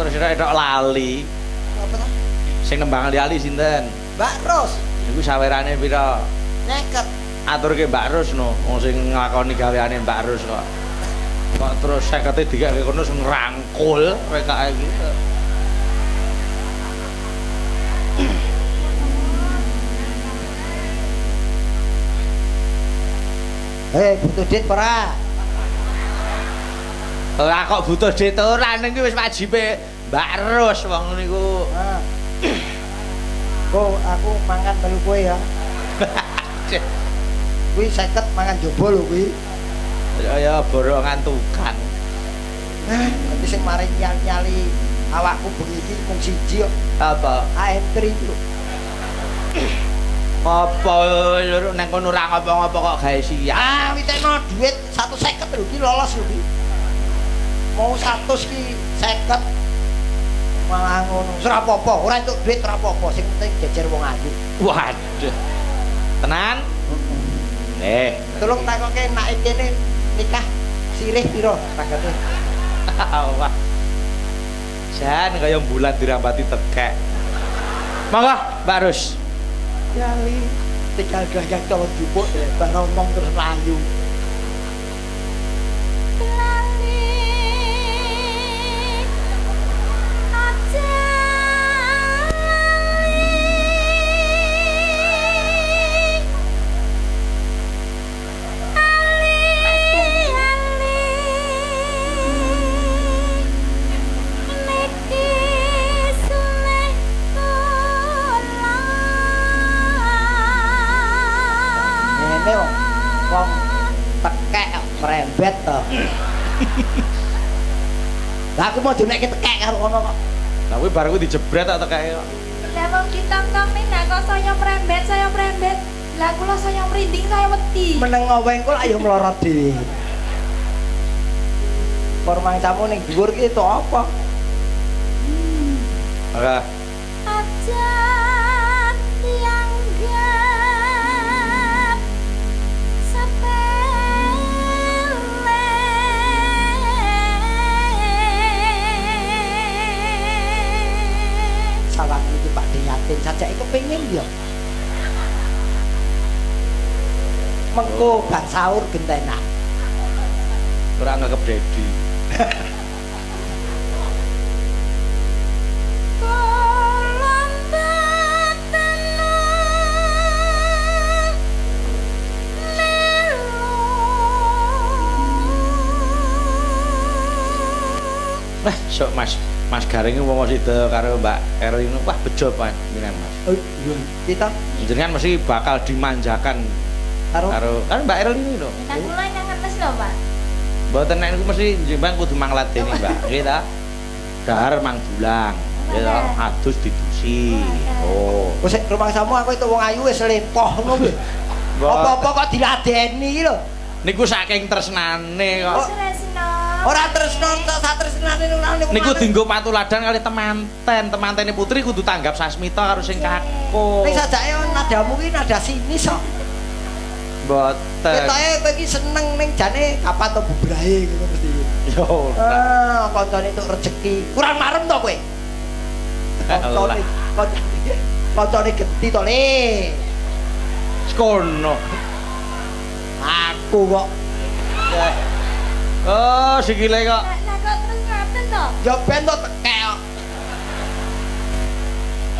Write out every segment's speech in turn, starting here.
terus etok lali. Apa ta? Sing nembang lali sinten? Mbak Ros. Iku sawerane pira? 50. Aturke Mbak Rus no, wong sing nglakoni gaweane Mbak Rus kok. Kok terus 50 digake kono sing ngrangkul rekake iki. Butuh duit ora? Ora kok butuh duit ora ning iki wis wajibe Mbak Rus wong niku. Heeh. Kok aku mangan telu kowe ya. Kuwi 50 mangan jobo lho kuwi. Ya borongan tukang. Nanti sing mari nyali awakku bengi iki mung siji kok. Apa? AM3 lho. Apa lho nang kono ora ngopo-ngopo kok gawe siap. Witekno duit 150 lho iki lolos lho iki. Mau 100 ki 50. Malah ngono. Ora apa-apa, ora entuk duit ora apa-apa, sing penting jejer wong ayu. Waduh. Tenan? Tolong takoke nek kene nikah sirih pira ragate? Wah. Jan kaya bulan dirambati tekek. Monggo, Mbak Rus. Yali tinggal gagak kalau jupuk mbak ngomong terus layu. Wong tekek merembet to. Lah aku mau dinekke tekek karo ngono kok. Lah kuwi bar kuwi dijebret tak tekeke kok. Lah wong ditom-tomi nak kok saya merembet. Lah kula saya merinding saya wedi. Meneng ngowengkul ayo mlorot dhewe. Formangsamu ning dhuwur ki to apa? Ora. Aja dianggap sepele. Salah iki Pak Yatin sajake kepengin ya. Mengko bar sahur gentenan. Ora nganggep Dedi. Sok Mas Garing wong sida karo Mbak Erlin wah bejo Pak jenengan Mas. Oh iya, kita Jenengan mesti bakal dimanjakan karo Mbak Erlin lho. Nek kula nang ngetes lho, Pak. Mboten nek niku mesti jenengan kudu mangladeni Mbak. Nggih ta? Dahar mang bulang. Ya ta, adus didusi. Oh. wis rumangsamu aku itu wong ayu wis lempoh ngono kuwi. Apa-apa kok diladeni iki lho. Niku saking tresnane kok. Ora tresno sak tresnane niku. Niku dienggo patuladan kali temantene putri kudu tanggap sasmita karo sing kakung. Ning sajake nadamu ki nada sinis kok. Mboten. Ketoke kowe iki seneng ning jane kapan to bubrahe ngono mesti. Yo ora. Kancane entuk rezeki. Kurang marem to kowe. Allah. Kancane genti to le. Skono. Aku kok. Oh, sikile kok. Nah kok terus ngaten to? Ya ben to tekek kok.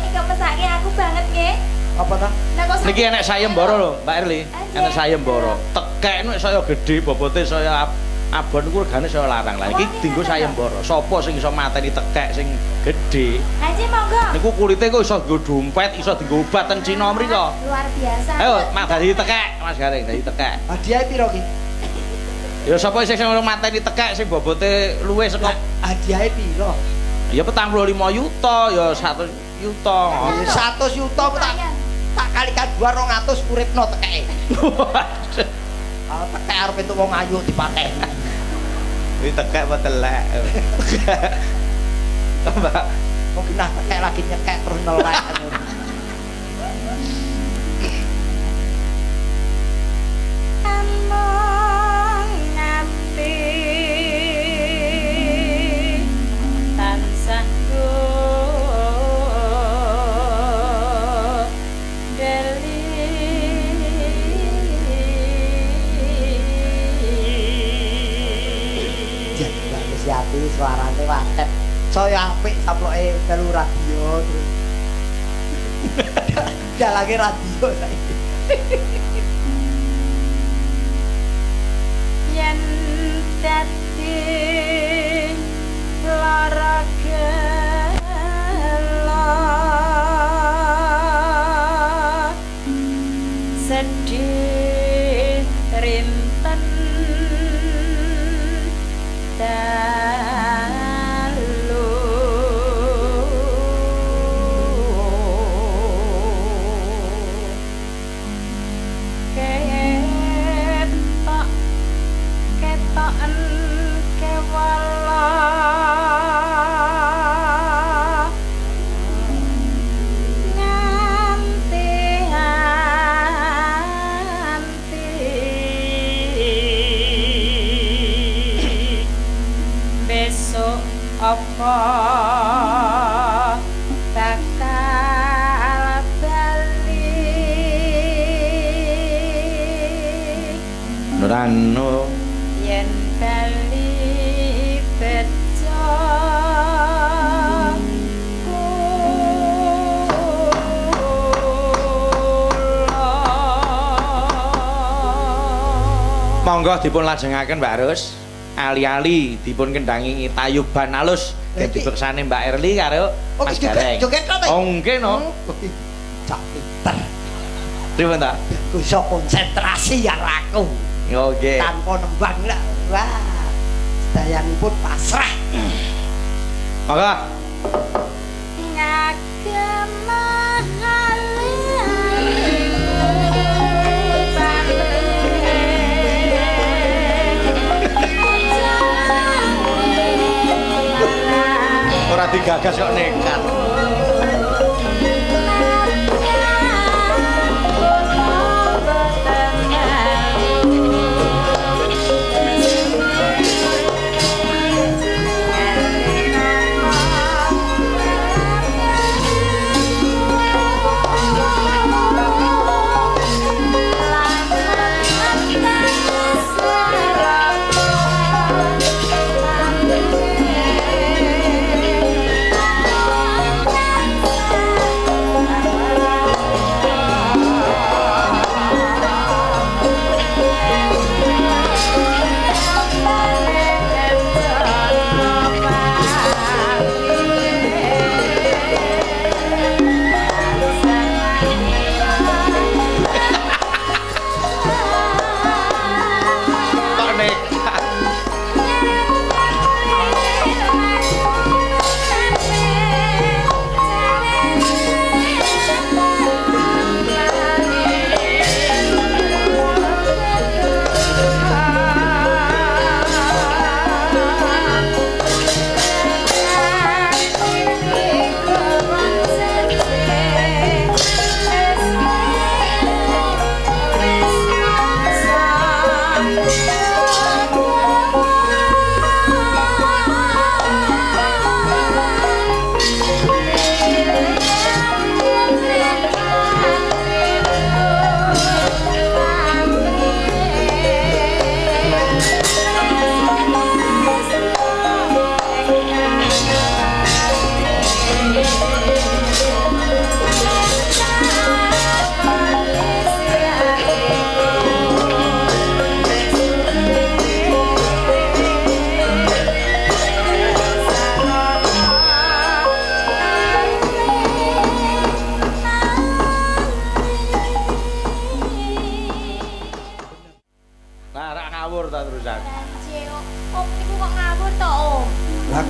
Iki mesake aku banget nggih. Apa ta? Nah kok Niki enek sayembara lho, Mbak Erli. Enek sayembara. Tekek nek saya gedhe bobote saya abon niku regane saya larang. Lah iki dienggo sayembara. Sapa sing iso mateni tekek sing gedhe? Haji monggo. Niku kulite kok iso nggo dompet, iso dienggo obat ten Cina mriko. Luar biasa. Ayo, mak dadi tekek, Mas Garing, dadi tekek. Hadiah piro ki? Ya sapa sing mateni tekek sing bobote luwih saka Hadiah piro? ya 45 yuta, ya 1 yuta. 100 yuta tak kalikan 200 uripno tekeke. Tekek arep entuk wong ayu dipateni. Kuwi tekek apa telek? Mbak, Kok genah tekek lagi nyekek terus nelek. Among ngati tansah Jati suarane waket. Saya apik saploke melu radio terus. Jalange radio saiki. Yen dadi lara gelo sedih rinten dalu ketoken kewala nganti besok apa bakal bali Nurano yen bali bejo monggo dipun lajengaken Mbak Rus. Ali-ali dipun kendangi tayuban alus dadi beksane Mbak Erli karo Mas Gareng. Joget to. Oh, nggih no. Cak pinter. Pripun ta? Bisa konsentrasi ya aku. Oke. Tanpa nembang lah. Wah. Sedayanipun pasrah. Monggo. ngagem Ora digagas kok nekat.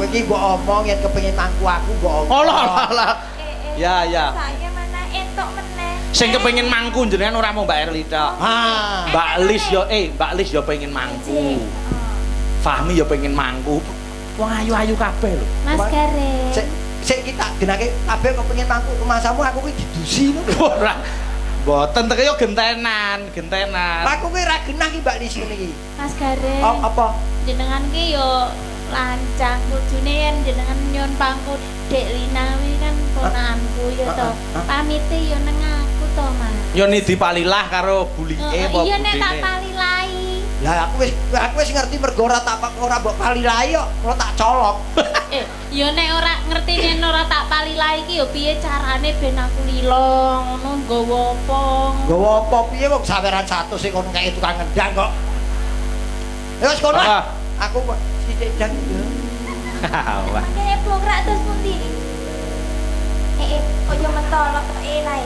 Iki mbok omong yen kepengin mangku aku mbok omong. Alah. Ya. Saya mana entuk meneh. Sing kepengin mangku jenengan ora mau Mbak Erli tok. Ha. Mbak Lis yo pengen mangku. Fahmi yo pengen mangku. Wong ayu-ayu kabeh lho. Mas Gareng. Sik kita genake kabeh kok pengen mangku rumahmu aku ki didusi ngono. Ora. Mboten teke yo gentenan. Aku ki ra genah ki Mbak Lis niki. Mas Gareng. Oh, apa? Jenengan ki yo lancang kudune yen jenengan nyon pangku Dek Linawi kan ponakanku ya to. Pamite yo nang aku to, Mas. Yo nidi palilah karo bulike apa Iya nek tak budine. palilai. Lah aku wis ngerti mergo ora mbok palilahi kok, ora tak colok. Ya nek ora ngerti yen ora tak palilahi iki ya piye carane ben aku lilo ngono nggawa apa? Nggawa apa piye wong saweran 100 sing kon kaya tukang ngendang kok. Ya wis kono. Aku kok sithik jang yo. Wah. Kene pokrak terus pundi? Ojo mentolok lae.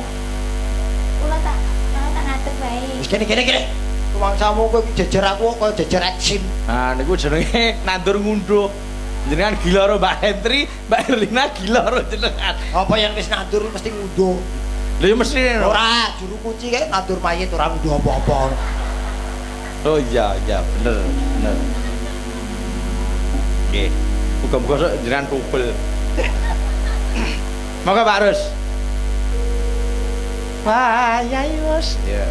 Kula tak ngatur bae. Wis kene. Wong samu kowe jejer aku kaya jejer eksin. Nah niku jenenge nandur ngunduh. Jenengan gila karo Mbak Hendri, Mbak Erlina gila karo jenengan. Apa yang wis nandur mesti ngunduh. Lha ya mesti Ora, juru kunci kae nandur mayit ora ngunduh apa-apa. Oh iya, bener. Oke. Muga-muga sok jenengan tubel. Monggo Pak Rus. Wah, ya wis. Ya.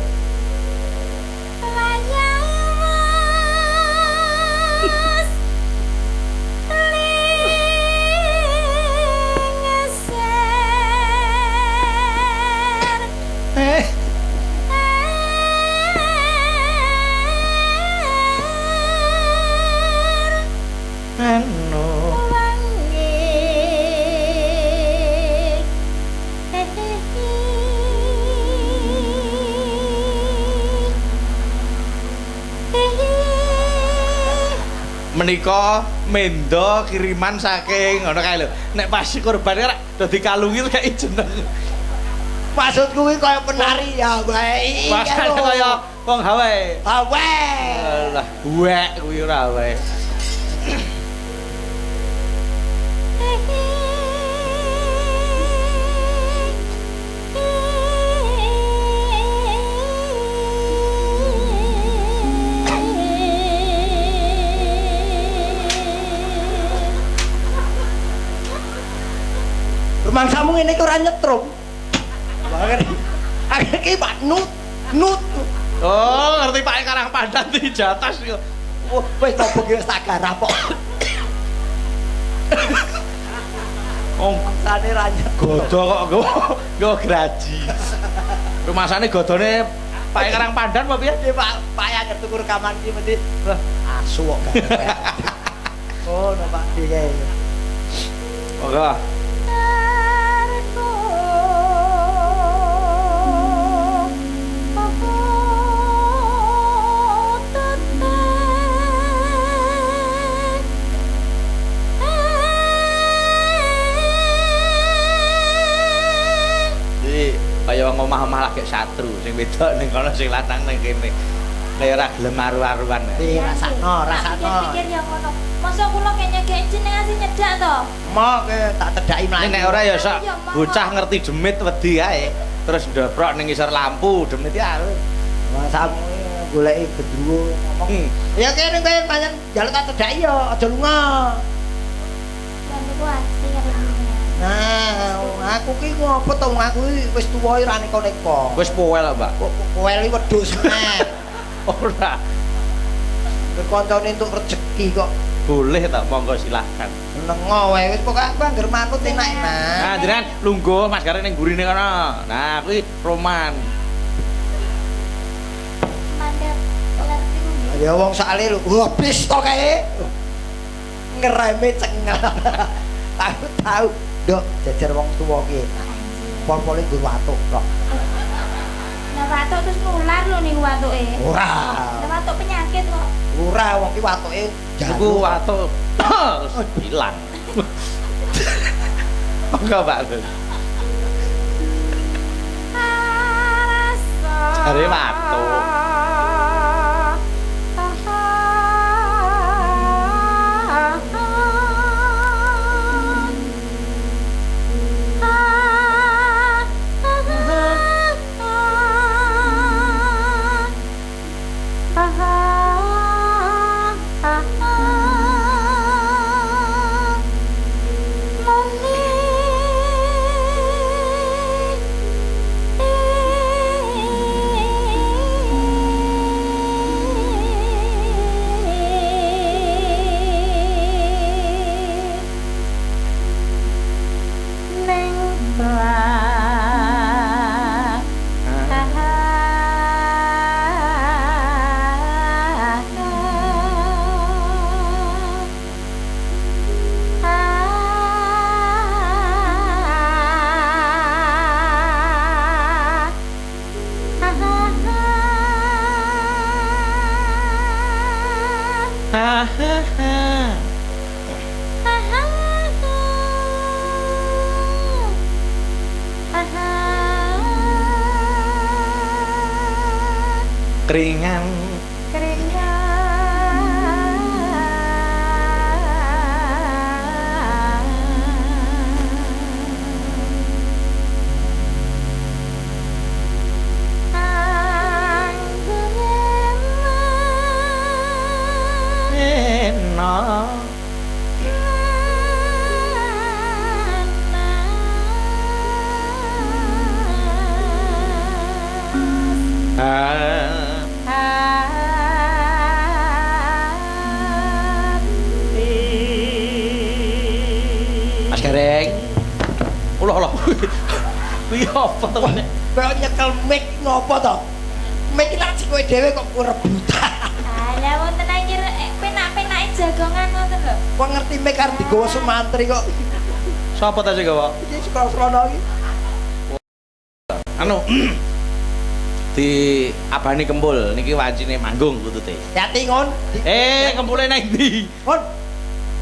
Menika mendo kiriman saking ngono kae lho. Nek pas korban ora dadi kalungi kayak jeneng. Maksud kuwi kaya penari ya wae. Masane kaya wong Hawaii. Hawaii. Lah, wek kuwi ora wae. Mangsamu ngene iki ora nyetrum. Banget. Iki Pak Nut. Oh, ngerti Pak Karang Pandan di jatas yo. Wis topo ki wis tak garap kok. Mangsane ra nyetrum. Godo kok nggo graji. Rumasane godone Pak Karang Pandan apa piye? Pak ya tuku rekaman iki mesti asu kok garap. Oh, Pak Dike. Monggo. Kaya wong omah-omah lagi satru sing wedok ning kono sing lanang ning kene. Kaya ora gelem aru-aruan. Rasakno. Pikir ya ngono. Masa kula nyegek jenengan sing nyedak to? Mok tak tedhaki mlayu. Nek ora ya sak bocah ngerti demit wedi ae. Terus ndoprok ning ngisor lampu demit ya. Wah samu goleki gendruwo ngomong. Ya kene kowe pancen njaluk tak tedhaki ya aja lunga. Lan niku asli karo jenengan. Nah, aku ki ngopo to aku wis tuwa ora neko-neko. Wis powel, Mbak. Powel iki wedhus meneh. Ora. Kancane entuk rezeki kok. Boleh tak monggo silahkan. Nengo wae wis pokoke aku anggere manut enak-enak. Nah, jenengan lungguh maskare ning gurine kono. Nah, kuwi Roman. Mandap ngerti nggih. Ya wong sakale lho, habis to kae. Ngereme cengel. Aku tahu, Dok, jajar wong tuwa ki. Pol-pole nggo watuk kok. Lah watuk terus nular lho ning watuke. Ora. Lah watuk penyakit kok. Ora wong ki watuke Iku watuk hilang. Monggo, Pak. Jare watuk. keringan Mas Gareng. Allah. Kuwi apa to, Nek? Kowe nyekel mic ngopo to? Mic iki lak kowe dhewe kok rebutan. Lah wonten anjir penak-penake jagongan ngoten lho. Kok ngerti mic arep digawa Sumantri kok. Sapa ta sing gawa? Iki sekolah-sekolah iki. Anu di abane kempul niki wancine manggung kutute. Hati ngon. Kempule nang ndi? Ngon.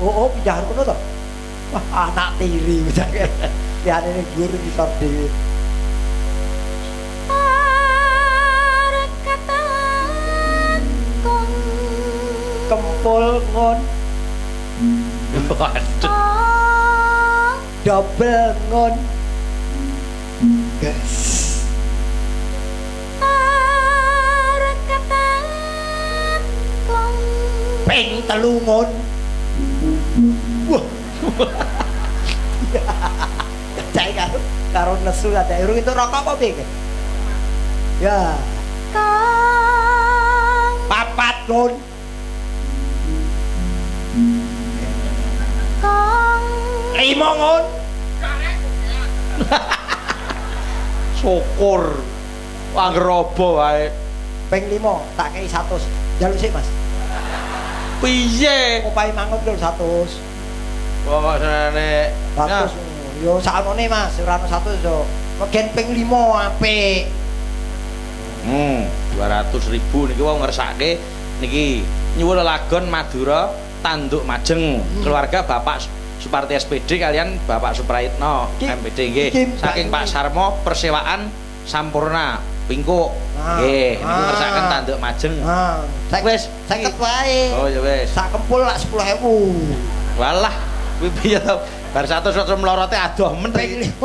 Oh, pindah kono to. Wah, anak tiri wis akeh. Liyane guru ngisor dhewe. Kempul ngon. Waduh. Double ngon. Gas. Peng telu ngon. Wah. Cai karo nesu ada urung itu rokok apa piye? Ya. Papat ngon. Lima ngon. Syukur. Angger apa wae. Peng 5 tak kei 100. Jaluk sik, Mas. Piye? Opahe mangut lho 100. Kok senene 100. Yo sakmene, Mas, ora ono 100 yo. Megen ping 5 apik. 200.000 niki wong ngersake niki nyuwun lelagon Madura Tanduk Majeng. Keluarga Bapak Suparti SPD kalian Bapak Suprayitno MPD nggih. Saking Pak Sarmo Persewaan Sampurna Pingkuk. Nggih, niku ngersakaken Tanduk Majeng. Wis 50 wae. Oh ya wis. Sak kempul lak 10.000. Walah, kuwi piye to? Bar 100 melorote adoh men. Ping 5.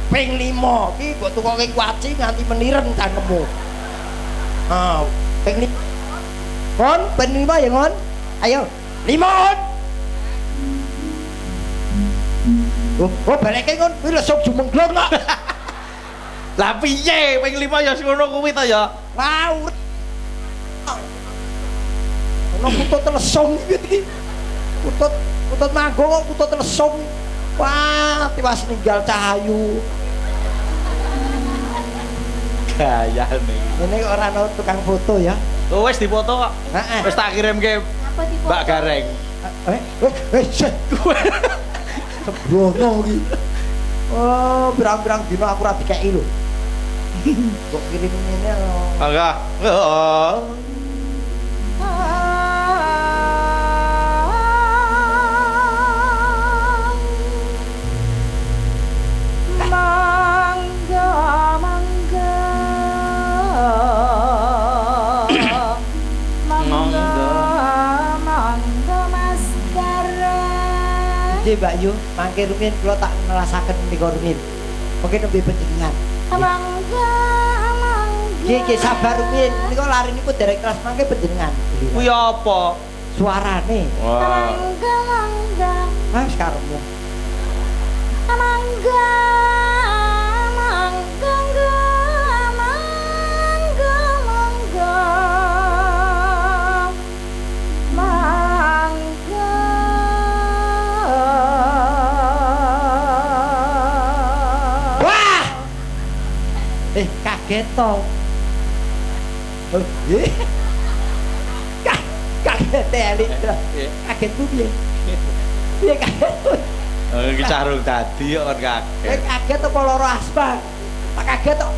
Ping 5 iki mbok tukoke kuaci nganti meniren cangkemmu. Ping 5. Ngon, ping 5 ya ngon. Ayo, 5 ngon. Oh, baleke ngon, kuwi lesuk jumenglong kok. Lah piye ping 5 ya ngono kuwi to ya? Wow. Ono kutut telesung iki. Kutut manggung kok kutut telesung. Wah, tiwas ninggal Cahayu. Gayane. Ini kok ora ono tukang foto ya. Oh wis dipoto kok. Heeh. Wis tak kirimke Apa di Mbak Gareng. Sembrono iki. Oh, berang-berang dino aku ora dikeki lho. Kok kirim ngene lho. Mangga. Heeh. Nggih Mbak Yu, mangke rumiyin kula tak nerasaken menika rumiyin. Mungkin lebih penjenengan. Mangga. Nggih sabar rumiyin. Menika larinipun derek kelas mangke panjenengan. Kuwi apa? Suarane. Wah. Mangga. Ah, sekarang. Mangga. Kaget to. Kaget elik. Kaget ku piye? Piye kaget? Iki carung dadi kok kon kaget. Kaget apa lara asma? Tak kaget to.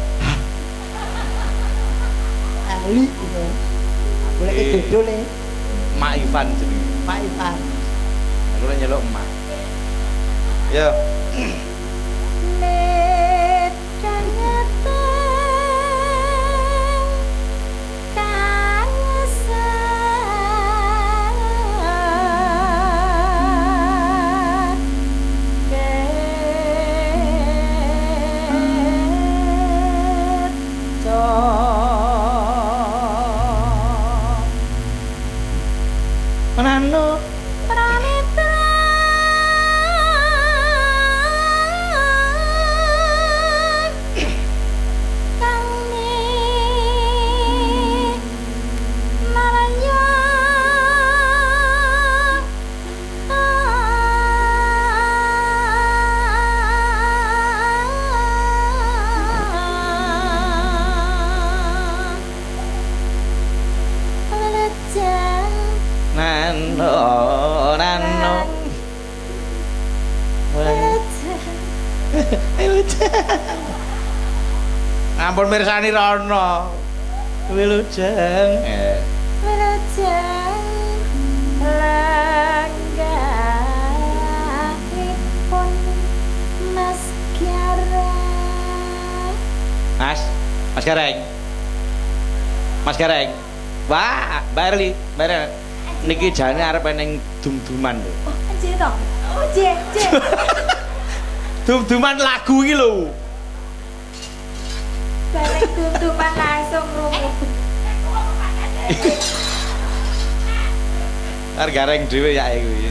Elik. Golek judule Mak Ivan jenenge. Pak Ivan. Aku lek nyeluk emak. Ya. anu pramitra Ampun mirsani rono. Wilujeng. Wilujeng langgahipun Mas Gareng. Mas Gareng. Mas Gareng. Wah, Mbak Erli, niki jane arep ning dum-duman lho. Oh, nggih to. Oh, nggih. Dum-duman lagu iki lho. Bareng dum-duman langsung rungu. Arep gareng dhewe ya kuwi.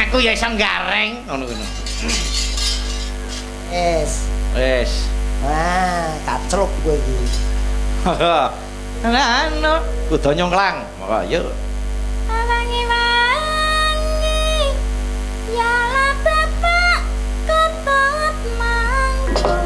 Aku ya iso gareng ngono-ngono. Wes. Wah, kacruk kowe iki. Anu, kudu nyongklang. Maka yuk. Wangi-wangi ya la bapak ketot mangkul.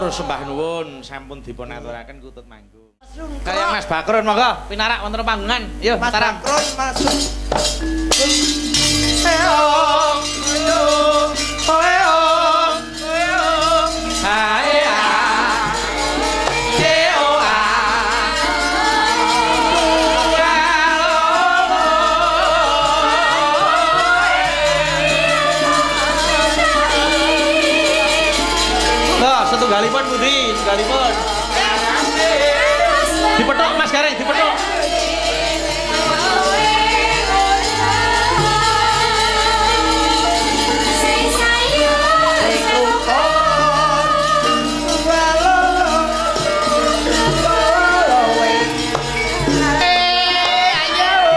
Sembah nuwun sampun dipun aturaken kutut manggung. Kaya Mas Bakrun monggo pinarak wonten panggungan. Yo Mas Taram. Bakrun masuk. Setunggalipun pundi? Setunggalipun. Dipethuk Mas Gareng, dipethuk. Ayo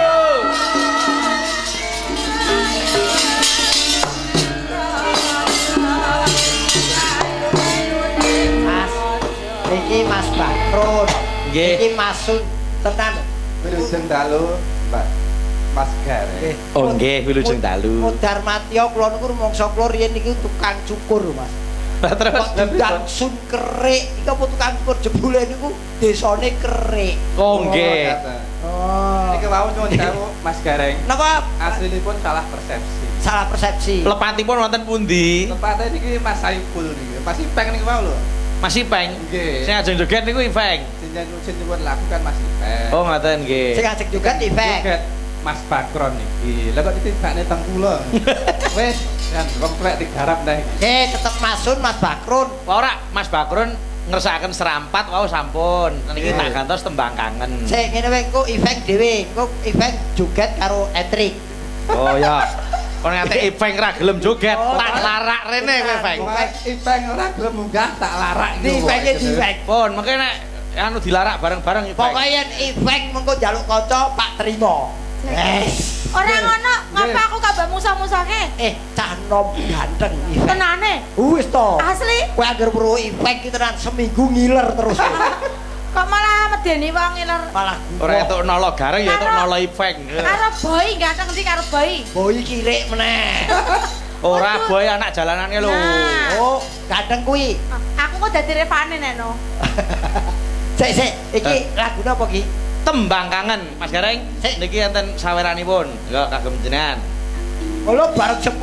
Nggih. Iki Masun tenan. Wilujeng dalu, Mbak Mas Gareng. Oh nggih, wilujeng dalu. Modar Matya kula niku rumangsa kula riyen niki tukang cukur, Mas. Lah terus Dang sun kerik, iki apa tukang cukur jebule niku desane kerik. oh nggih. Oh. Niki wau nyuwun sewu Mas Gareng. Napa Aslinipun salah persepsi. salah persepsi? Lepatipun wonten pundi? Tepatnya niki Mas Saiful niki. Mas Ipeng niki wau lho. Mas Ipeng. Nggih. Sing ajeng joget niku Ipeng. Sing nyuwun lagu kan Mas Ipeng. Oh ngoten nggih. Sing ajeng juga efek. Joget Mas Bakron iki. Lah kok ditibakne teng kula. Wis, kan wong tuwek digarap dah iki. Tetep Masun Mas Bakrun. Ora Mas Bakrun ngersakaken serampat wau sampun. Niki Nggih. tak gantos tembang kangen. Sing ngene wae engko efek dhewe, engko efek joget karo Etrik. Oh ya. Kon ngate Ipeng ra gelem joget, Oh, tak larak rene kowe Ipeng. Mas Ipeng ora gelem munggah tak larak Di efeke di efek. Pun mengke nek anu dilarak bareng-bareng Ipeng. Pokoke yen efek mengko njaluk kanca Pak Trimo. Ora ngono, ngapa aku kabeh musa-musake? Cah nom ganteng efek. Tenane. Wis to. Asli. Kowe anggere weruh efek iki tenan seminggu ngiler terus. Kok malah medeni wong ngiler. Malah Ora entuk nolo gareng ya entuk nolo Ipeng. Karo boy ganteng ndi karo boy? boy kirik meneh. Ora boy anak jalanane lho. Nah. Oh, ganteng kuwi. Aku kok dadi revane neno. Sik, iki lagune apa iki? Tembang kangen Mas Gareng. Sik. Niki enten saweranipun. Ya kagem jenengan. Kalau bareng 10.000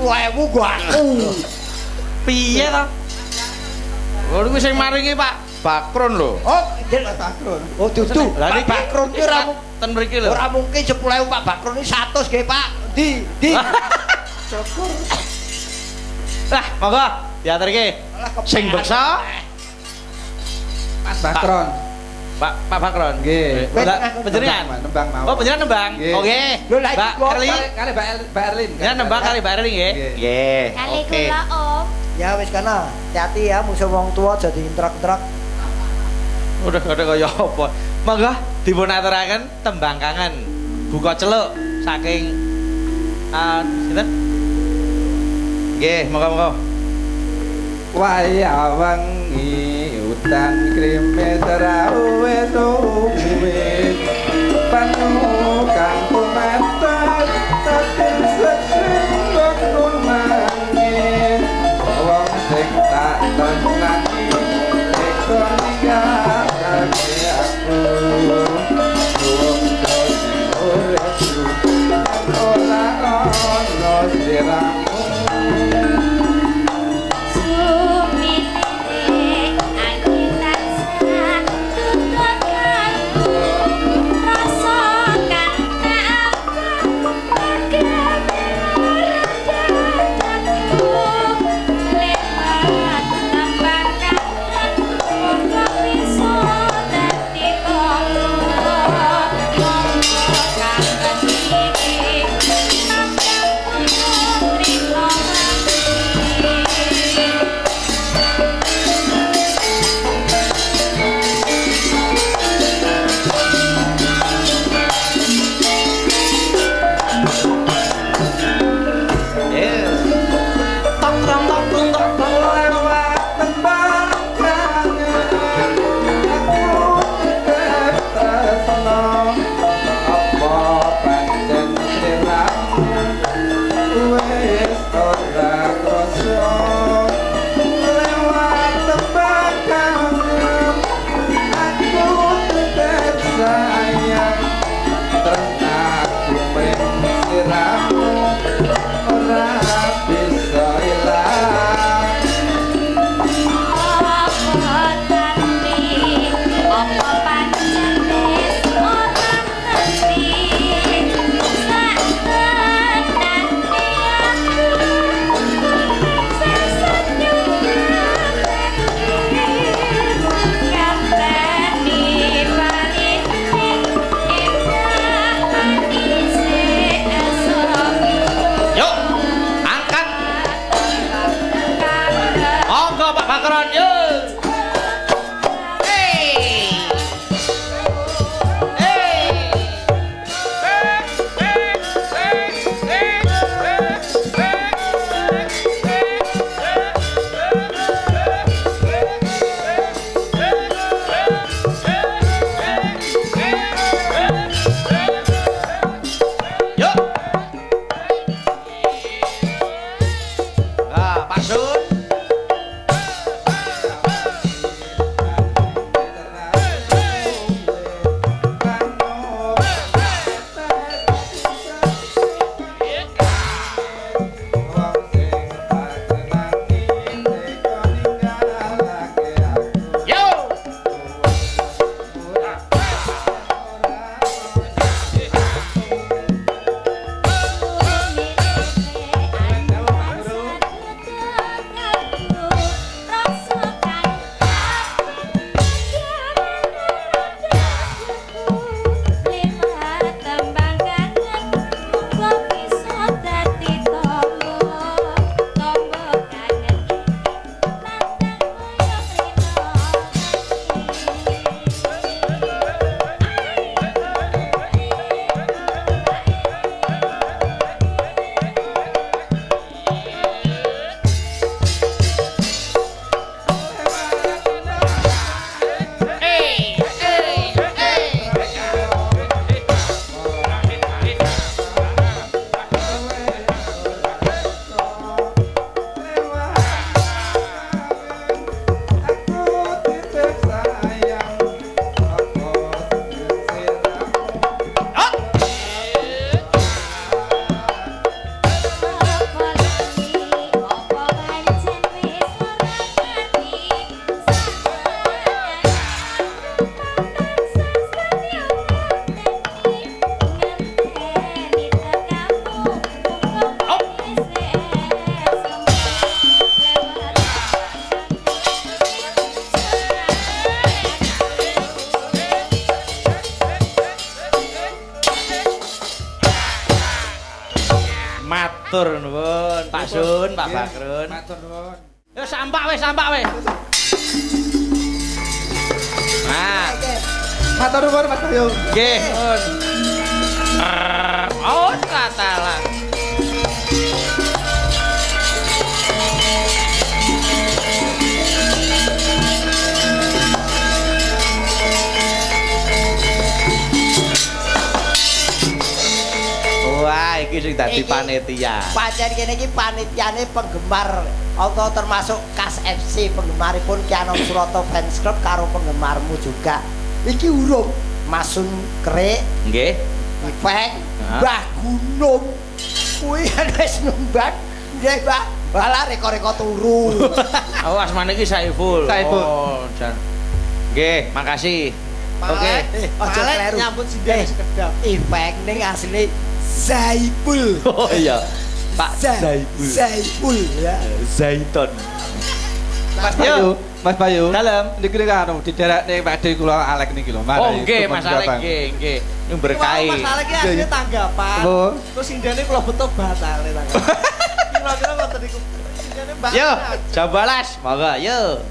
gua aku. Piye to? Oh niku sing maringi Pak Bakrun lho. Oh, Mas Bakron. oh dudu. Lah Pak niki Bakrun ki ora ten mriki lho. ora mungkin 10.000 Pak Bakrun iki 100 nggih, Pak. Di. Syukur. Lah, monggo diaturke. Sing beksa Mas Bakron. Pak Bakron. Nggih. Lah panjenengan. Nembang mau. Oh, panjenengan nembang. Nggih. Oke. Lho, lah iki Mbak kok Erli. Kali Mbak Erlin. Ya nembang kali Mbak Erli nggih. Nggih. Nggih. Kali Oke. kula Om. Ya wis kana. Hati-hati ya musuh wong tua jadi intrak-intrak. Udah kaya apa. Monggo dipun aturaken tembang kangen. Buka celuk saking sinten? Nggih, monggo-monggo. Waya wengi udan krimis rawe suwe panukan kumatat tatin sesing waktu nangis wong sing tak tenangi ekor ninggalake aku wong sing uripku ora ono siramu Rasa kang tak Matur nuwun, Pak Sun, Pak Bakrun. Matur nuwun. Wis sampak wis. Nah, Matur nuwun Mas Bayu. nggih, nuwun. Oh, katalah. Wah, iki sing dadi panitia. Pancen kene iki panitiane penggemar atau termasuk Kas FC penggemaripun Kianom Surata Fans Club karo penggemarmu juga. Iki urung Masun Krek, Nggih. Ipeng, Mbah Gunung. Kuwi wis numbak. Nggih, Mbak. Bala reko-reko turu. Oh, asmane iki Saiful. Saiful. Oh, jan. Nggih, makasih. Oke. Aja kleru nyambut sindang sekedap. Ipeng ning asline Zaipul. Oh iya. Pak Zaipul. Zaipul ya. Zaiton. Mas Bayu. Dalem. Niki karo diderekne Pakde kula Alek niki lho. Oh nggih, Mas Alek nggih. Ini berkahi. Mas Alek iki asline tanggapan. Terus sindane kula beto batale tanggapan. Kira-kira ngoten niku. Sindane mbak. Yo, jam balas. Monggo, yo.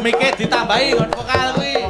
Mike ditambahi kon vokal kuwi.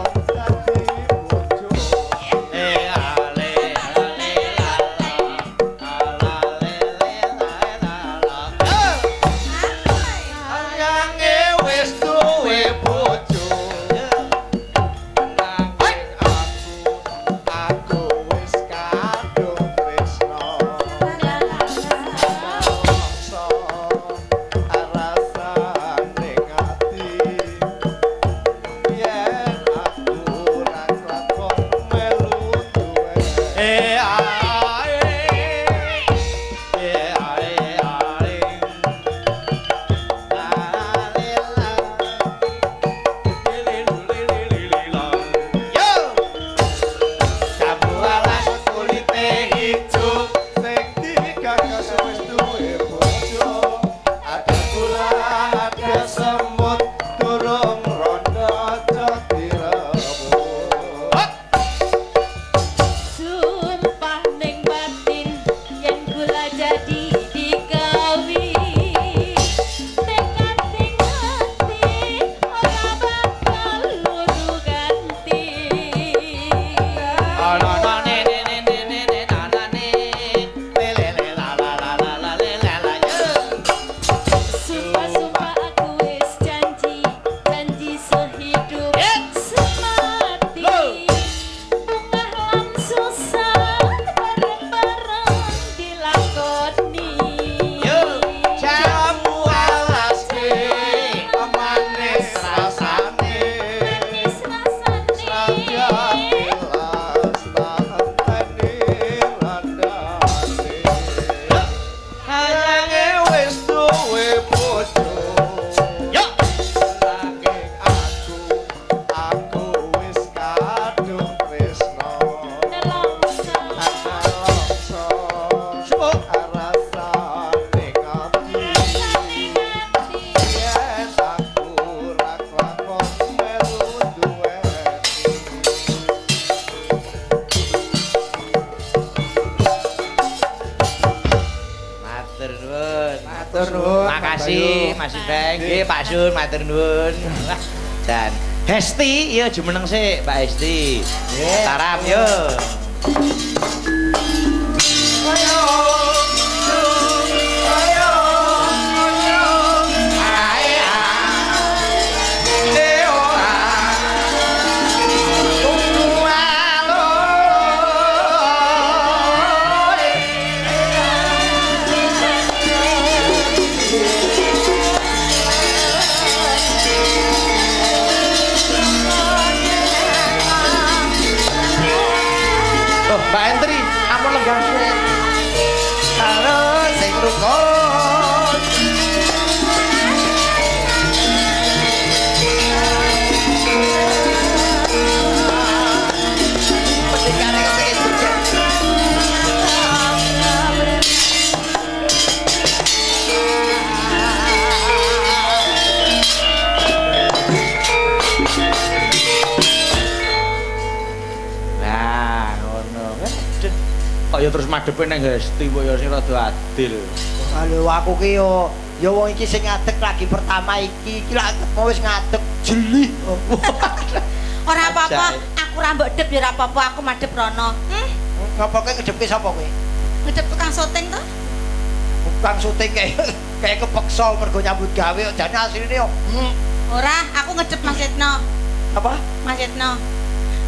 Makasih Mas Ibeng, nggih Pak Sun, matur nuwun. Dan Hesti, yo jumeneng sik Mbak Hesti. Nggih. Tarap yo. rukun pendekare kepengin bujang Nah, ngono kan. Kok ya terus madepe nang Hesti kok ya sing rada adil. Halo aku ki yo wong iki sing ngadeg lagi pertama iki lak mau wis ngadeg jeli. Ora apa-apa, aku ra mbok dep ya ora apa-apa, aku madhep rono. Ngapa kowe ngedepke sapa kowe? Ngedep tukang syuting to? Tukang syuting kayak kepeksa mergo nyambut gawe kok jane asline yo. Ora, aku ngedep Mas Yetno. Apa? Mas Yetno.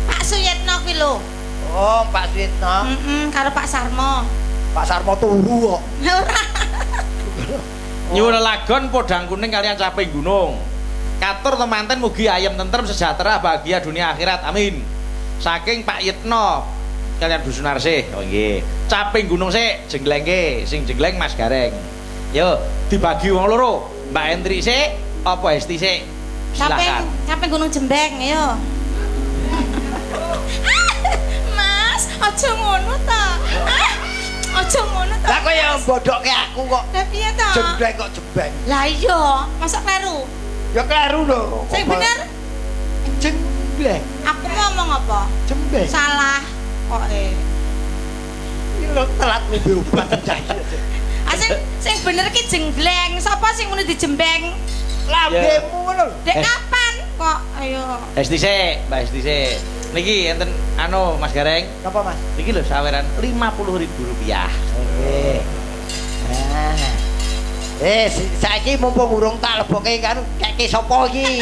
Pak Suyetno kuwi lho. Oh, Pak Suyitno. Karo Pak Sarmo. Pak Sarmo turu kok. Ora. Nyuwun lelagon podang kuning kalian caping gunung. Katur temanten mugi ayem tentrem sejahtera bahagia dunia akhirat. Amin. Saking Pak Yitno kalian Bu Sunarsih. Oh nggih. Caping gunung sik jenglengke, sing jengleng Mas Gareng. Yo, dibagi wong loro. Mbak Entri sik apa Hesti sik? Silakan. Caping Gunung Jembeng ayo. Mas, aja ngono ta. Aja ngono ta. Lah kowe ya bodokke aku kok. Lah piye ta? Jembleng kok jembeng. Lah iya, masa kleru? Ya kleru lho. Sing bener, Jembleng. aku mau ngomong apa? Jembeng. Salah kok Iki lho telat ngombe obat cah. sing bener ki jenggleng. Sapa sing ngono dijembeng? Lambemu ngono lho. Dek kapan kok? Ayo. Hesti sik, Mbak Hesti sik. Niki enten anu Mas Gareng. Apa Mas? Niki lho saweran Rp50.000. Oke. Nah. Saiki mumpung urung tak lebokke kan keke sapa iki?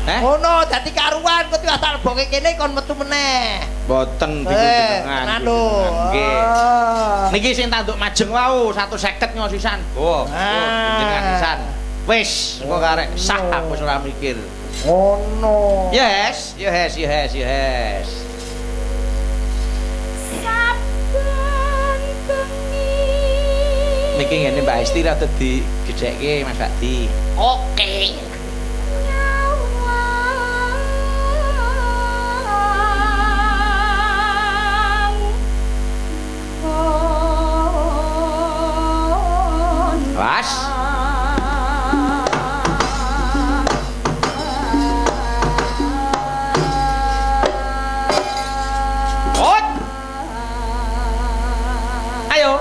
Ngono dadi karuan kok tak lebokke kene kon metu meneh. Mboten dikunjungan. Anu. Nggih. Niki sing tanduk majeng wau 150 nyo sisan. Oh, jenengan sisan. Wis, engko karek sah aku ora mikir. Ngono. Yes. Saben bengi Niki ngene Mbak Esti rada digedhekke Mas Bakti. Oke. Was. Hot. Ayo.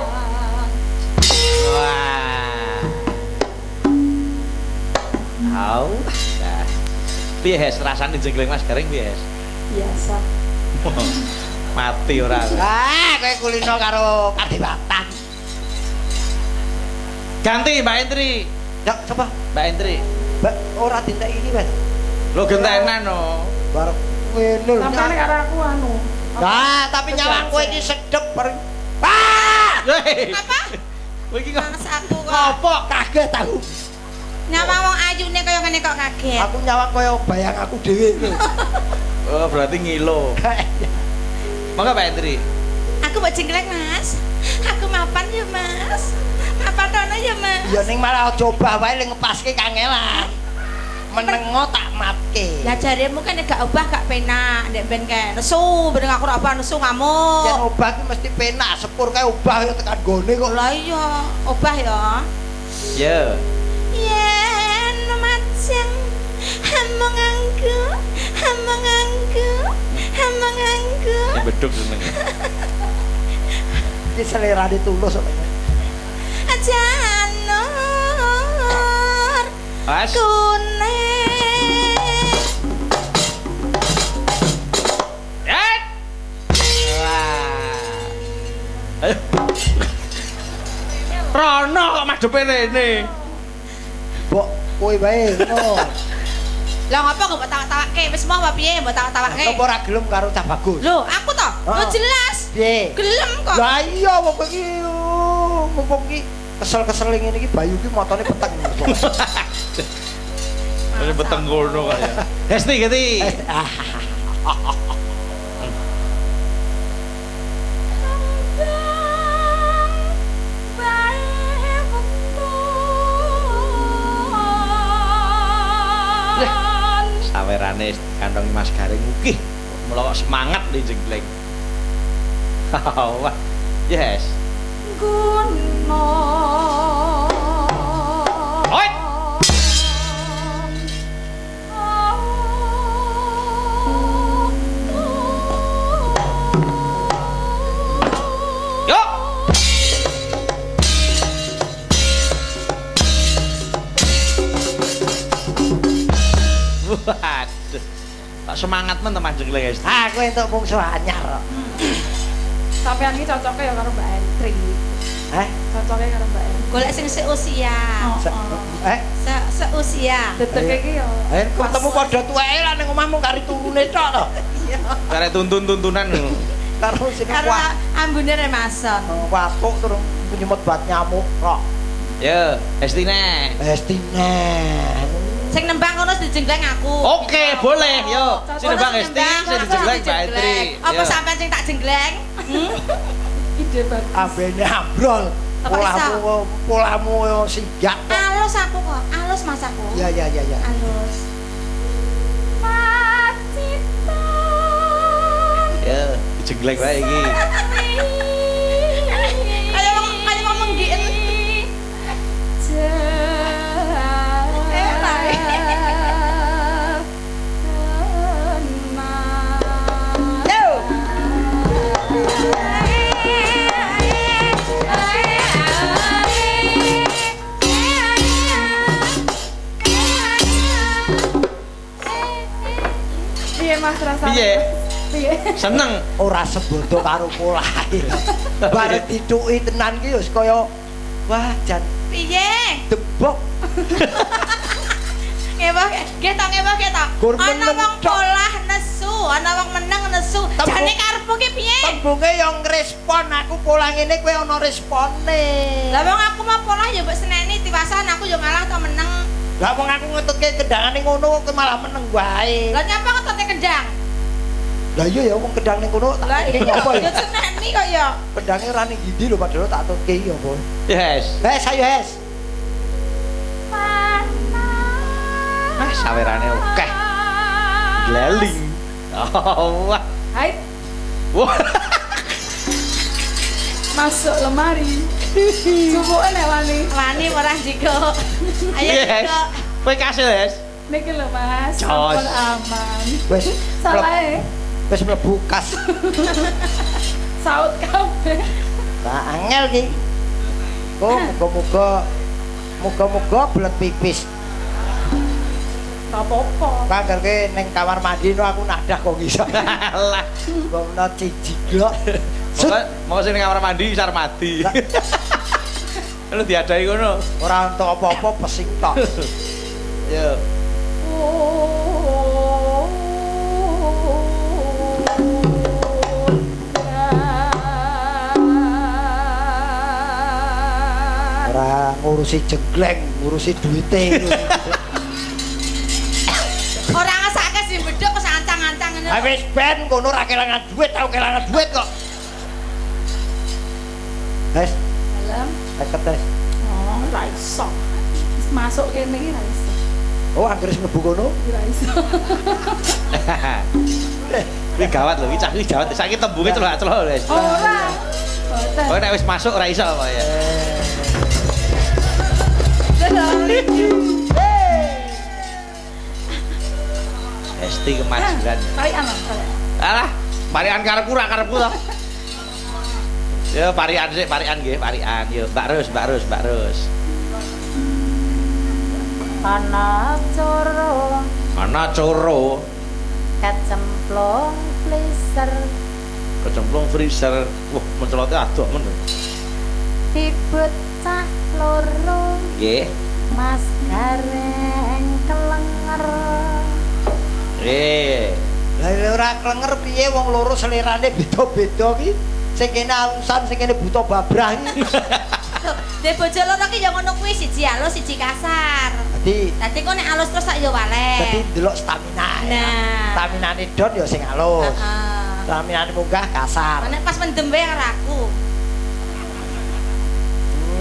Wah. Au. Nah. Piye Hes rasane jenggleng Mas Gareng piye Hes? biasa. Mati ora. Kowe kulino karo kadewatan. Ganti Mbak Entri. Ya, coba. Mbak Entri. Mbak ora dintek ini, Mas. Lo gentenan no. Bareng ngene lho. Sampeyan karo aku anu. Nah, tapi nyawang kowe iki sedep bareng. Ah! Hei. Apa? Kowe iki kok Mas aku kok. Ngopo kaget aku. Nyawang wong ayune kaya ngene kok kaget. Aku nyawang kaya bayang aku dhewe lho. Oh, berarti ngilo. Monggo Mbak Entri. Aku mbok jenggleng, Mas. Aku mapan ya, Mas. Mapan tono ya, Mas. Ya ning malah coba wae ngepaske kangelan. Menengo tak matke. Lah jaremu kan gak obah gak penak, ndek ben kae nesu, ben aku ora obah nesu ngamuk. Yen obah ki mesti penak, sepur kae obah ya tekan gone kok. Lah iya, obah ya. Ya. Yen maceng hamangangku, Sing beduk seneng. Iki selera ditulus kok. Janur Mas. kuning. Wah. Ayo. Rono kok madhepe rene. Mbok kowe wae ngono. Lah ngapa gak mbok tawak-tawakke? Wis mau apa piye mbok tawak-tawakke? Apa ora gelem karo Cah Bagus? Lho, aku toh. Lho jelas. Piye? Gelem kok. Lah iya wong kowe iki mumpung iki kesel-kesel ngene iki Bayu ki motone peteng. Wis peteng ngono kok ya. Hesti ganti. manis kantong Mas Garing mukih. Mula kok semangat nih jenggleng. Wah. Yes. Guna. Oi. Yo. Waduh. Tak semangat men teman jenggleng guys. Aku entuk mungsu anyar. Sampeyan iki cocoke ya karo Mbak Entri. Cocoke karo Mbak Entri. Golek sing seusia. Seusia. Dedeke iki ya. Ketemu padha tuweke lah ning omahmu kari turune tok to. Iya. Karek tuntun-tuntunan lho. Karo sing Karo kuat. ambune remason. Watuk terus nyemot bat nyamuk kok. Ya, Estine. Estine. Sing nembang ngono dijenggleng aku. Oke, boleh. Yo, sini Bang Esti, sing dijenggleng Mbak Entri. Apa sampean sing tak jenggleng? Ide bagus. Ambene ambrol. Polamu sigap. Alus aku kok. Alus Mas aku. Ya. Alus. Pacita. Ya, dijenggleng wae iki. Kayak wong menggiin. Mas rasane? Piye? Seneng. Ora sebodo karo polahe. Bare dituki tenan ki wis kaya wah jan Piye? debok. Ngewah, nggih to ngewah nggih to. Ana wong polah nesu, ana wong meneng nesu. Jane karepmu ki piye? Tembunge yo ngrespon aku polah ngene kowe ana respone. Lah wong aku mau polah ya mbok seneni tiwasan aku yo ngalah to meneng. Lah wong aku ngetutke kendangane ngono kowe malah meneng wae. Lah nyapa ngetutke kendang? Lah iya ya wong kendang ning kono tak iki apa Yo ya? seneni kok ya. Pendange ora ning ndi lho padahal tak tutke iki apa. Yes. Ayo hes. Ah, sawerane akeh. Gleling. Oh, wah. Hai, Wah. masuk lemari. Subuke nek wani. Wani ora jiko. Ayo Yes. jiko. Kowe kasil, Yes. Niki lho Mas, Jos. sampun aman. Wis Salahe wis mlebu kas. saut kabeh. Tak angel ki. Muga-muga belet pipis. Ora apa-apa. Kanggerke ning kamar mandi no aku nadah kok iso. Alah. Ngono ciji glok. Mau sing kamar mandi sar mati. Lu diadai ngono. Ora entuk apa-apa pesing tok. Yo. Ora ngurusi jenggleng, ngurusi duwite. Ora ngesake sing bedhok kok ancang-ancang ngene. Ha wis ben ngono ora kelangan duit, tau kelangan duit kok. Wes, Dalam. deket wes. Oh, ora iso. Wis masuk kene iki ora iso. Oh, anggere mlebu kono. Ora iso. Iki gawat lho, iki cah iki gawat. Saiki tembunge celak-celok lho, Yes. Ora. Boten. Kowe nek wis masuk ora iso apa ya. Esti kemajuan. Tarian lah, tarian. Alah, parian karepku ra karepku to. Ya parian sik, parian nggih, parian. Yo, Mbak Rus. Ana coro Ana coro, kecemplung fliser kecemplung freezer. Wah, mencelote adoh men. tibut cah loro Nggih. Mas Gareng kelenger. Lah ora klenger piye wong loro selerane beda-beda ki. Sing kene alusan, sing kene buta babrah iki. Dek bojo loro ki ya ngono kuwi siji alus siji kasar. Dadi kok nek alus terus tak yo waleh. Dadi delok stamina. Nah. Staminane don ya sing alus. Heeh. Staminane munggah kasar. Nek pas mendem wae karo aku.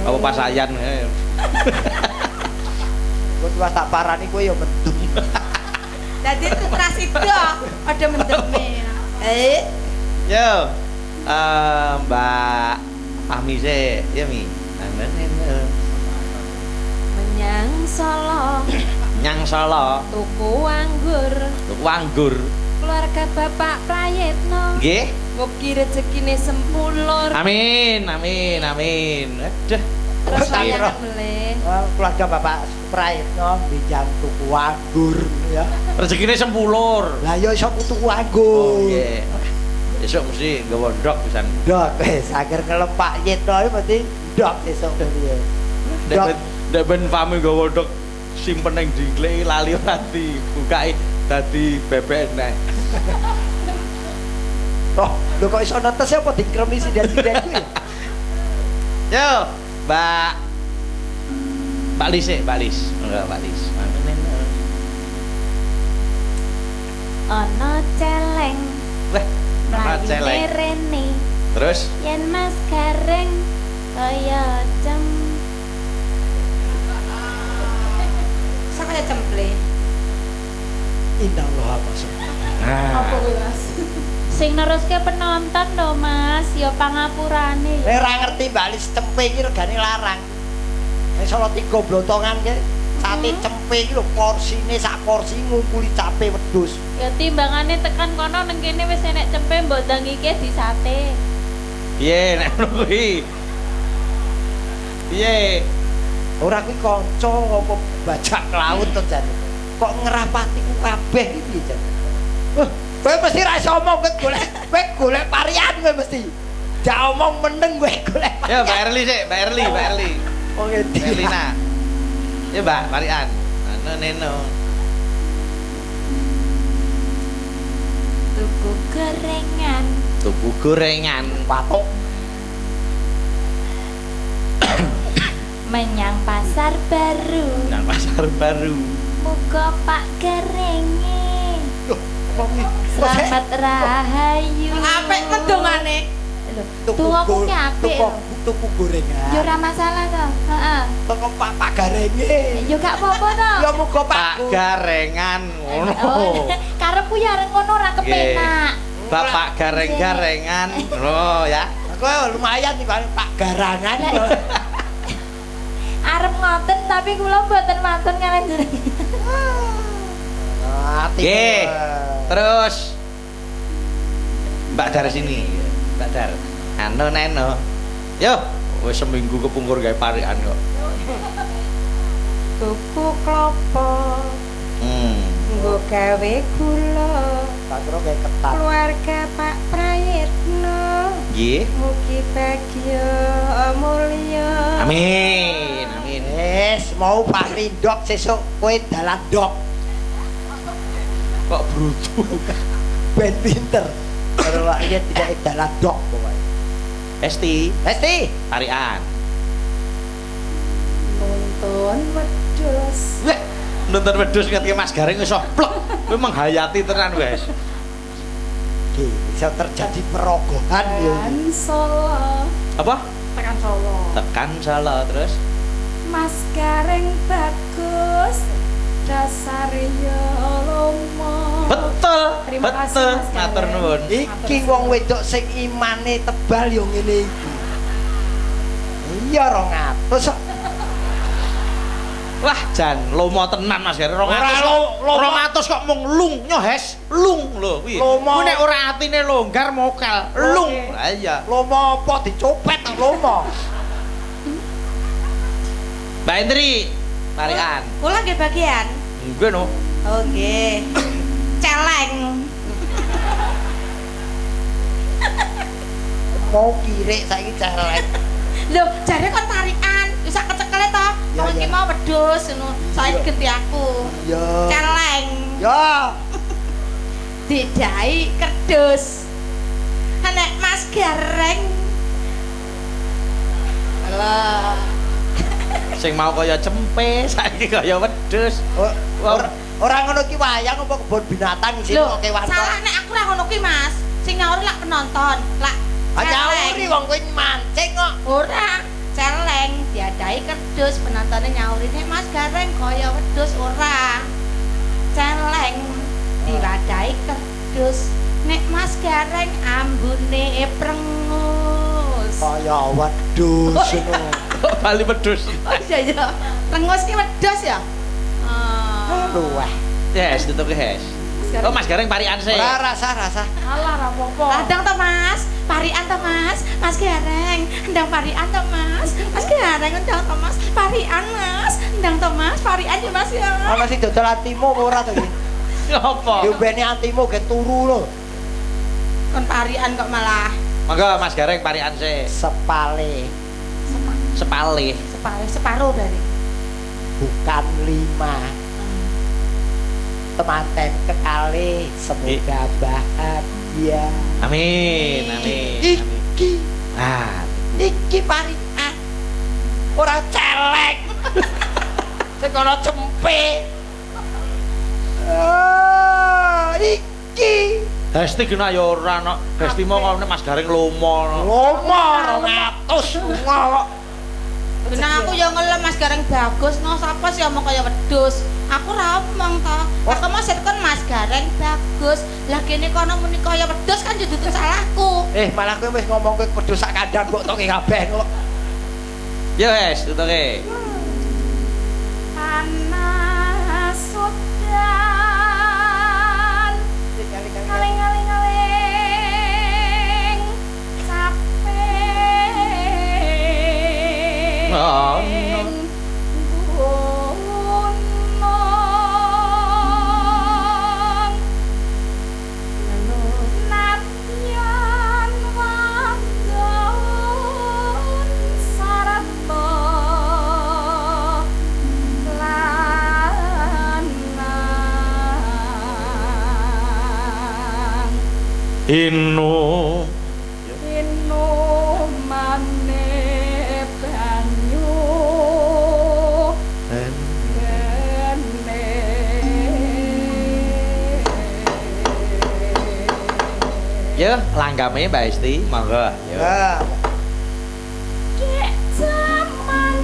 Apa pasayan. Kok tuwa tak parani kowe ya mendem. Dadi Putra Sida padha mendeme. Yo. Mbak Ami sih, ya Mi. Menyang Solo. Nyang Solo. Tuku anggur. Tuku anggur. Keluarga Bapak Prayitno. Nggih. Mugi rezekine sempulur. Amin, amin, amin. Aduh. Terus saya meleh. Keluarga Bapak Prayitno bijang tuku anggur ya. Rezekine sempulur. Lah ya iso tuku anggur. Oh nggih. Esuk mesti nggawa ndok pisan. Ndok wis agar ngelepak Yitno iki mesti ndok esuk kuwi. Nek ben pami nggawa ndok simpen ning dingklek lali ora dibukake dadi bebek neh. Oh, lho kok iso netes apa dikremi sidat-sidat kuwi? Yo, Mbak Lis sih, Mbak Lis. Enggak, Mbak Lis. Ana celeng. Wah, ana celeng. Rene. Terus Yen Mas Gareng kaya cem. Sak kaya cemple. Inallah masuk. nah, kuwi Mas? Sing neruske penonton lho Mas, ya pangapurane. Ora ngerti Mbak Lis cempe iki regane larang. Wis ana 3 blotongan ki. Sate cempe iki lho porsine sak porsi ngumpuli cape wedhus. Ya timbangane tekan kono nang kene wis enek cempe mbok ndang iki di sate. piye nek ngono kuwi? Piye? Ora kuwi kanca apa bajak laut to jan. Kok ngerapati ku kabeh iki piye jan? Kowe mesti ra iso omong kowe golek parian kowe mesti. Jak omong meneng kowe golek. Ya Mbak Erli sih, Mbak Erli. Oh ngerti. Erlina. Ya Mbak, Marian. Anu neno. Tuku gorengan. Tuku gorengan. Patok. Menyang pasar baru. Nang pasar baru. Muga Pak Garenge. Selamat rahayu. Apik mendongane. Tuku aku ki apik. Tuku gorengan. Yo ora masalah to. Heeh. Toko Pak Garenge. Yo gak apa-apa to. Ya muga Pak Garengan ngono. Oh, karepku ya arep ngono ora kepenak. Bapak gareng-garengan. Oh ya. Aku lumayan nih Pak Garangan. Arep ngoten tapi kula mboten mantun kalian jenengan. Nggih. Terus Mbak Dar sini. Mbak Dar. Anu neno. Yo, wis seminggu kepungkur gawe parikan kok. Tuku klopo. Nggo gawe gula. Tak kira kayak ketat. Keluarga Pak Prayitno. Nggih. Mugi bagya mulya. Amin. Amin. Wis mau Pak Rindok sesuk kowe dalan dok. Kok brutu. Ben pinter. Kalau rakyat tidak dalan dok pokoknya. Esti, parikan. Nonton wedhus. Weh, nonton wedhus ngerti Mas Garing iso plek. Kowe menghayati tenan wes. Oke, bisa terjadi perogohan ya. Tekan Solo. Apa? Tekan Solo. Tekan Solo terus. Mas Gareng bagus. Dasar yo lomo. Betul. Terima kasih, betul. Mas Gareng. Matur nuwun. Iki wong wedok sing imane tebal yo ngene iki. Iya 200 kok. Wah, jan lomo tenan Mas Garing. 200. Ora 200 kok mung lung nyohes. Lung lho kuwi. Lomo. Kuwi nek ora atine longgar mokel. Lung. Lah iya. Lomo apa dicopet nang lomo. Mbak Indri, parikan. Kula nggih bagian. Nggih no. Oh nggih. Celeng. Mau kirik saiki celek. Lho, jare kon tarikan, bisa kecekele to. Ya, Wong iki ya. mau wedhus ngono. Saiki ganti aku. Yo. Celeng. Yo. Didai kerdus. Nek Mas Gareng. Alah. Sing mau kaya cempe, saiki kaya wedhus. Ora ngono ki wayang apa kebon binatang sing Lho, kok kewan kok. salah nek aku ora ngono ki Mas. Sing nyauri lak penonton. Lak Nyauri wong kowe mancing kok. ora celeng diadai kerdus penontonnya nyauri nek Mas Gareng kaya wedhus ora celeng diwadahi kedus nek Mas Gareng ambune prengus kaya wedhus ngono Bali wedhus iya iya prengus ki wedhus ya luweh yes dituke hes oh Mas Gareng parian sih ora rasa alah ra apa-apa adang to Mas parian to Mas Mas Gareng ndang parian to Mas Mas Gareng ndang to Mas parian Mas ndang to Mas parian ya Mas ya ana sing dodol antimu ora to iki apa diombeni antimu ge turu lho kon parian kok malah monggo Mas Gareng parian sih sepale separuh dari bukan 5 temanten kekali semoga bahagia amin iki parian ora celek sing ana cempe iki Hesti kena ya ora no Hesti mau ngomongnya Mas Gareng lomo 200 ngawak Nah aku ya ngelem Mas Gareng bagus no sapa sih omong kaya wedhus aku ra omong to aku mau kan Mas Gareng bagus lah kene kono muni kaya wedhus kan yo dudu salahku malah kowe wis ngomong kowe wedhus sak kandang kok toke kabeh kok ya wes tutuke panas sudan ngaling capek Inu mane banyu gene ya langgame Mbak Esti monggo ya dek zaman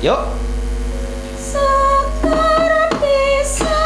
Yuk. Sekar bisa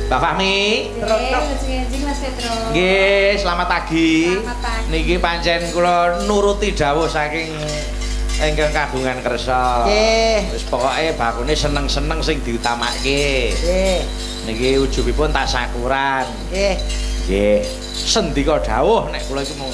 Mbak Fahmi. Nggih, Mas Petro. Nggih, selamat pagi. Selamat pagi. Niki pancen kula nuruti dawuh saking ingkang kagungan kersa. Nggih. Wis pokoke bakune seneng-seneng sing diutamake. Nggih. Niki ujubipun tasakuran. Nggih. Nggih. Sendika dawuh nek kula iki mau